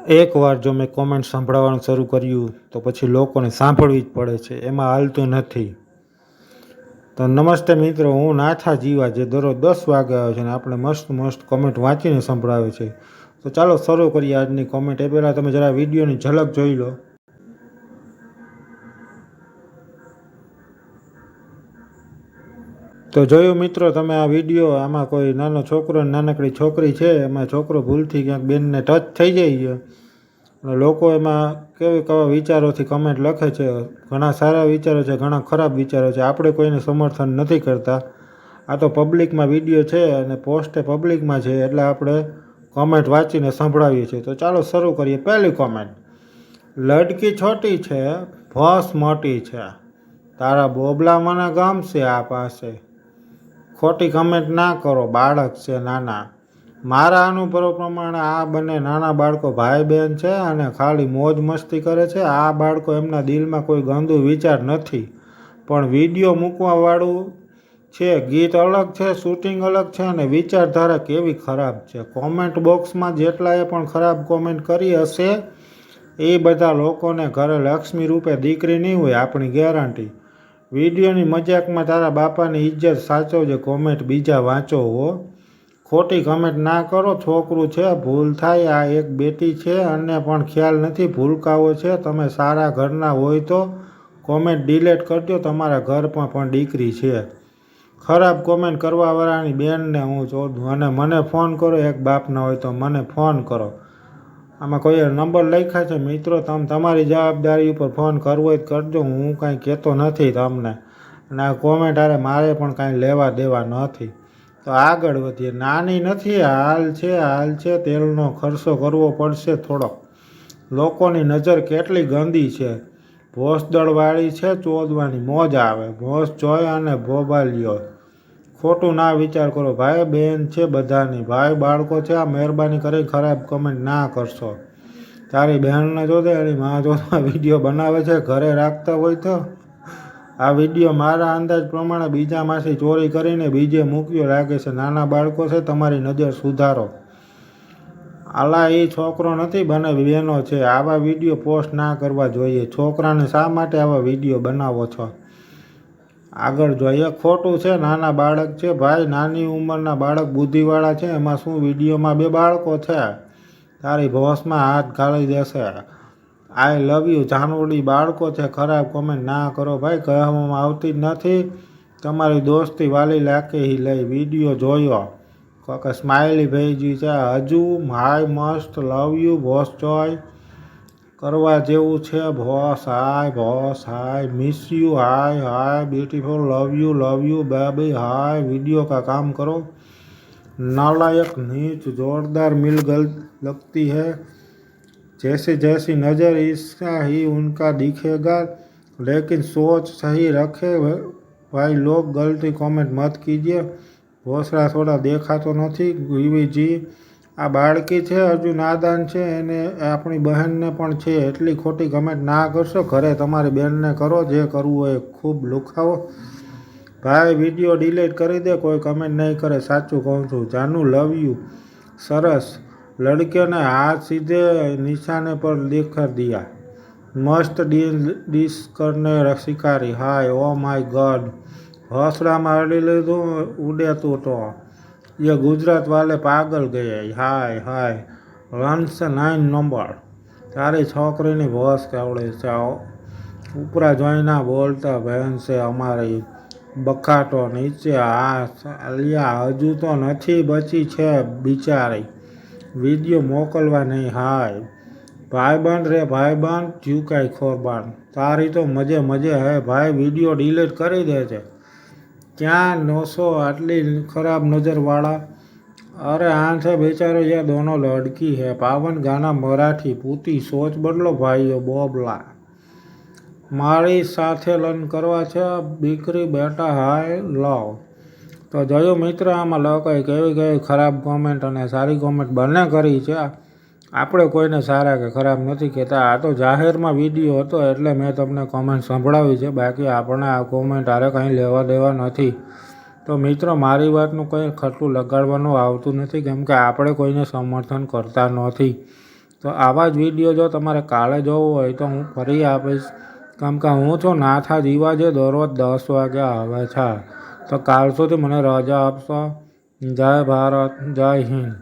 એકવાર જો મેં કોમેન્ટ સાંભળવાનું શરૂ કર્યું તો પછી લોકોને સાંભળવી જ પડે છે, એમાં હાલતું નથી. તો નમસ્તે મિત્રો, હું નાથા જીવા જે દરરોજ 10 વાગે આવે છે અને આપણે મસ્ત કોમેન્ટ વાંચીને સંભળાવે છે. તો ચાલો શરૂ કરીએ આજની કોમેન્ટ. એ પહેલાં તમે જરા વિડીયોની ઝલક જોઈ લો. તો જોયું મિત્રો તમે આ વિડીયો, આમાં કોઈ નાનો છોકરો નાનકડી છોકરી છે, એમાં છોકરો ભૂલથી ક્યાંક બેનને ટચ થઈ જાય છે અને લોકો એમાં કેવા વિચારોથી કમેન્ટ લખે છે. ઘણા સારા વિચારો છે, ઘણા ખરાબ વિચારો છે. આપણે કોઈને સમર્થન નથી કરતા, આ તો પબ્લિકમાં વિડીયો છે અને પોસ્ટ પબ્લિકમાં છે, એટલે આપણે કોમેન્ટ વાંચીને સંભળાવીએ છીએ. તો ચાલો શરૂ કરીએ. પહેલી કોમેન્ટ: લડકી છોટી છે, ભોંસ મોટી છે, તારા બોબલા મને ગમશે આ પાસે. ખોટી કમેન્ટ ના કરો, બાળક છે નાના. મારા અનુભવ પ્રમાણે આ બંને નાના બાળકો ભાઈ બહેન છે અને ખાલી મોજ મસ્તી કરે છે. આ બાળકો, એમના દિલમાં કોઈ ગંદુ વિચાર નથી, પણ વિડીયો મૂકવાવાળું છે. ગીત અલગ છે, શૂટિંગ અલગ છે અને વિચારધારા કેવી ખરાબ છે. કોમેન્ટ બોક્સમાં જેટલાએ પણ ખરાબ કોમેન્ટ કરી હશે એ બધા લોકોને ઘરે લક્ષ્મી રૂપે દીકરી નહીં હોય, આપણી ગેરંટી. વિડીયોની મજાકમાં તારા બાપાની ઇજ્જત સાચવજે, કોમેન્ટ બીજા વાંચો હો. ખોટી કમેન્ટ ના કરો. છોકરું છે, ભૂલ થાય. આ એક બેટી છે અને પણ ખ્યાલ નથી, ભૂલકાઓ છે. તમે સારા ઘરના હોય તો કોમેન્ટ ડિલીટ કરજો, તમારા ઘરમાં પણ દીકરી છે. ખરાબ કોમેન્ટ કરવાવાળાની બેનને હું શોધું અને મને ફોન કરો. એક બાપના હોય તો મને ફોન કરો. આમાં કોઈએ નંબર લખ્યા છે. મિત્રો, તમે તમારી જવાબદારી ઉપર ફોન કરવો હોય કરજો, હું કાંઈ કહેતો નથી તમને. અને આ કોમેન્ટ અરે મારે પણ કાંઈ લેવા દેવા નથી. તો આગળ વધીએ. નાની નથી, હાલ છે. તેલનો ખર્ચો કરવો પડશે થોડોક. લોકોની નજર કેટલી ગંદી છે. ભોસદળવાળી છે, ચોદવાની મોજ આવે. ભોસ જોય અને ભોબાલ્યો. ખોટું ના વિચાર કરો. ભાઈ બહેન છે બધાની, ભાઈ બાળકો છે. આ મહેરબાની કરી ખરાબ કમેન્ટ ના કરશો. તારી બહેનને જોતે એની માં જોતા વિડીયો બનાવે છે, ઘરે રાખતા હોય તો. આ વિડીયો મારા અંદાજ પ્રમાણે બીજામાંથી ચોરી કરીને બીજે મૂક્યો લાગે છે. નાના બાળકો છે, તમારી નજર સુધારો. આલા એ છોકરો નથી, બંને બહેનો છે. આવા વિડીયો પોસ્ટ ના કરવા જોઈએ. છોકરાને શા માટે આવા વિડીયો બનાવો છો? આગળ જોઈએ. ખોટું છે, નાના બાળક છે. ભાઈ, નાની ઉંમરના બાળક બુદ્ધિવાળા છે. એમાં શું? વિડીયોમાં બે બાળકો છે, તારી ભોંસમાં હાથ ઘાલી દેશે. આઈ લવ યુ જાનવડી. બાળકો છે. ખરાબ કોમેન્ટ ના કરો ભાઈ, કહેવામાં આવતી જ નથી. તમારી દોસ્તી વાલી લાગે હી લઈ. વિડીયો જોયો, કોકે સ્માઇલી ભેજી છે. હજુ હાય મસ્ત લવ યુ ભોસ જોય કરવા જેવું છે. ભોસ hi miss you, hi beautiful, love you baby, hi. Video का काम करो. नालायक नीच जोरदार मिल लगती है. जैसी नज़र इसका ही उनका दिखेगा, लेकिन सोच सही रखे भाई लोग. गलती कमेंट मत कीजिए. भोसड़ा थोड़ा देखाતો નથી. ગીવીજી, આ બાળકી છે, હજુ નાદાન છે, એને આપણી બહેનને પણ છે, એટલી ખોટી કમેન્ટ ના કરશો. ઘરે તમારી બહેનને કરો, જે કરવું હોય ખૂબ લુખાવો. ભાઈ વિડીયો ડિલીટ કરી દે, કોઈ કમેન્ટ નહીં કરે. સાચું કહું છું જાનુ, લવ યુ. સરસ. लड़कियों ने हाथ सीधे निशाने पर दिखा दिया. मस्त डिश करने शिकारी. हाय ओ माय गॉड. हौसलाમાં અડી લીધું ઉડે તું તો. ये गुजरात वाले पागल गए. हाय रन से 9 नंबर. તારી છોકરીની ભોસ કેવડી છે. ઉપરા જોઈના બોલતા બહેન છે અમારી. બખાટો નીચે હાથ આલિયા હજુ તો નથી બચી છે બિચારી. વિડીયો મોકલવા નહીં. હાય ભાઈબંધ રે ભાઈબંધ, ઝુકાઈ ખોરબાન. તારી તો મજે હે ભાઈ, વિડીયો ડિલીટ કરી દે છે. ક્યાં નોશો આટલી ખરાબ નજરવાળા? अरे हाँ से बेचारो ये दोनों लड़की है. पावन गाना मराठी. पूती सोच बदलो भाईओ बोबला. મારી સાથે લગ્ન કરવા છે દીકરી બેટા. હાય લવ. તો જોયું મિત્ર, આમાં લોકોએ કેવી ખરાબ કોમેન્ટ અને સારી કોમેન્ટ બંને કરી છે. આપણે કોઈને સારા કે ખરાબ નથી કહેતા. આ તો જાહેરમાં વિડીયો હતો એટલે મેં તમને કોમેન્ટ સંભળાવી છે. બાકી આપણે આ કોમેન્ટ આરે કંઈ લેવા દેવા નથી. તો મિત્રો, મારી વાતનું કંઈ ખોટું લગાડવાનું આવતું નથી, કેમ કે આપણે કોઈને સમર્થન કરતા નથી. તો તો આવા જ વિડીયો જો તમારે કાલે જોવો હોય તો હું ફરી આપીશ, કેમ કે હું છું નાથા જીવા જે દરરોજ 10 વાગે આવે છે. તો કાલ સુધી મને રજા આપશો. જય ભારત, જય હિન્દ.